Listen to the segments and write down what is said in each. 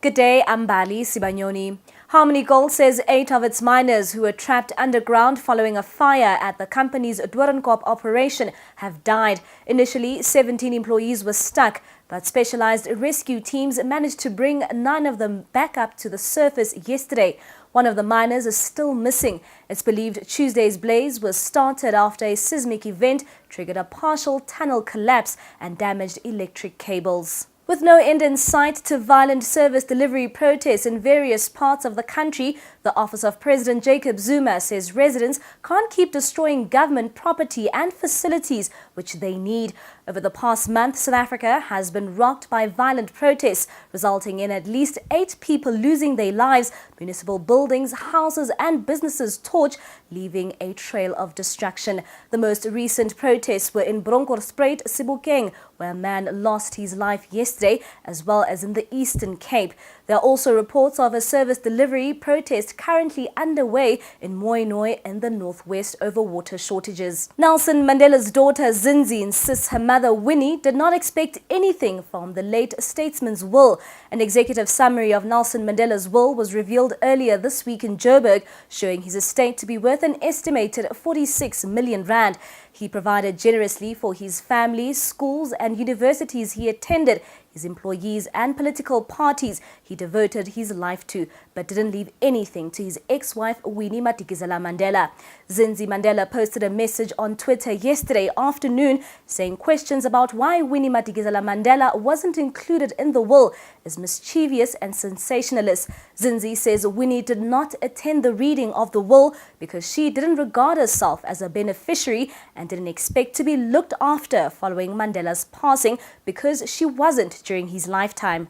Good day, I'm Mbali Sibanyoni. Harmony Gold says 8 of its miners who were trapped underground following a fire at the company's Doornkop operation have died. Initially, 17 employees were stuck, but specialized rescue teams managed to bring 9 of them back up to the surface yesterday. One of the miners is still missing. It's believed Tuesday's blaze was started after a seismic event triggered a partial tunnel collapse and damaged electric cables. With no end in sight to violent service delivery protests in various parts of the country, the Office of President Jacob Zuma says residents can't keep destroying government property and facilities which they need. Over the past month, South Africa has been rocked by violent protests, resulting in at least 8 people losing their lives, municipal buildings, houses and businesses torched, leaving a trail of destruction. The most recent protests were in Bronkhorstspruit, Sebokeng, where a man lost his life yesterday, as well as in the Eastern Cape. There are also reports of a service delivery protest currently underway in Mooinooi in the northwest over water shortages. Nelson Mandela's daughter Zinzi insists her mother Winnie did not expect anything from the late statesman's will. An executive summary of Nelson Mandela's will was revealed earlier this week in Joburg, showing his estate to be worth an estimated 46 million rand. He provided generously for his family, schools and universities he attended, his employees and political parties he devoted his life to, but didn't leave anything to his ex-wife Winnie Madikizela Mandela. Zinzi Mandela posted a message on Twitter yesterday afternoon saying questions about why Winnie Madikizela Mandela wasn't included in the will is mischievous and sensationalist. Zinzi says Winnie did not attend the reading of the will because she didn't regard herself as a beneficiary and didn't expect to be looked after following Mandela's passing because she wasn't during his lifetime.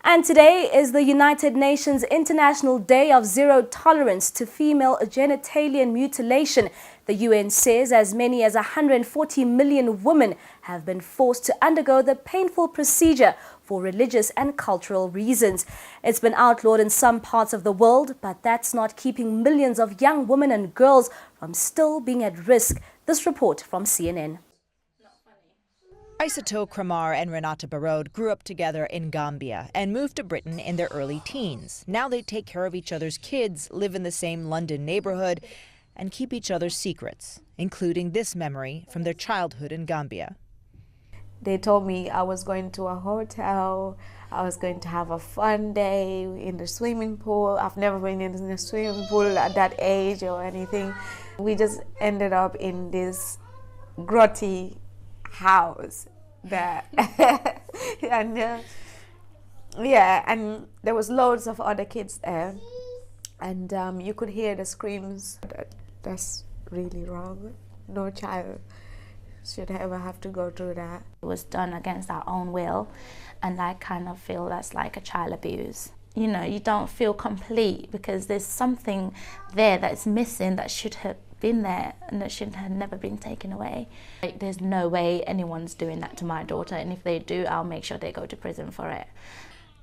And today is the United Nations International Day of Zero Tolerance to Female Genitalian Mutilation. The UN says as many as 140 million women have been forced to undergo the painful procedure for religious and cultural reasons. It's been outlawed in some parts of the world, but that's not keeping millions of young women and girls from still being at risk. This report from CNN. Isato Kramar and Renata Barode grew up together in Gambia and moved to Britain in their early teens. Now they take care of each other's kids, live in the same London neighborhood, and keep each other's secrets, including this memory from their childhood in Gambia. They told me I was going to a hotel, I was going to have a fun day in the swimming pool. I've never been in the swimming pool at that age or anything. We just ended up in this grotty house that and and there was loads of other kids there, and you could hear the screams. That's really wrong. No child should ever have to go through that. It was done against our own will, and I kind of feel that's like a child abuse. You know, you don't feel complete because there's something there that's missing that should have been there and that should have never been taken away. Like, there's no way anyone's doing that to my daughter, and if they do, I'll make sure they go to prison for it.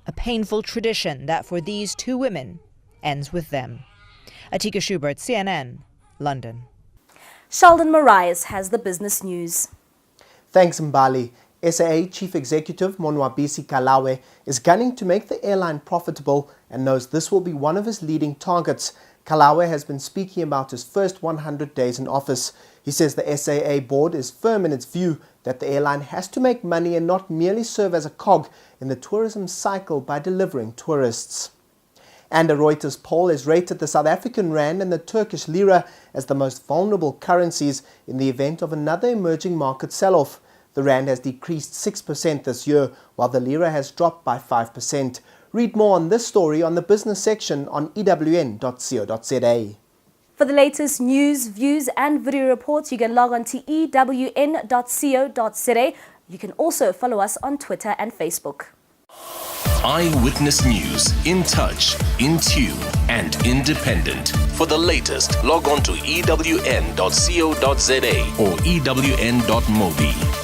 A painful tradition that for these 2 women ends with them. Atika Schubert, CNN, London. Sheldon Marias has the business news. Thanks, Mbali. SAA Chief Executive Monwabisi Kalawe is gunning to make the airline profitable and knows this will be one of his leading targets. Kalawe has been speaking about his first 100 days in office. He says the SAA board is firm in its view that the airline has to make money and not merely serve as a cog in the tourism cycle by delivering tourists. And a Reuters poll has rated the South African rand and the Turkish lira as the most vulnerable currencies in the event of another emerging market sell-off. The rand has decreased 6% this year, while the lira has dropped by 5%. Read more on this story on the business section on EWN.co.za. For the latest news, views and video reports, you can log on to EWN.co.za. You can also follow us on Twitter and Facebook. Eyewitness News, in touch, in tune and independent. For the latest, log on to EWN.co.za or EWN.mobi.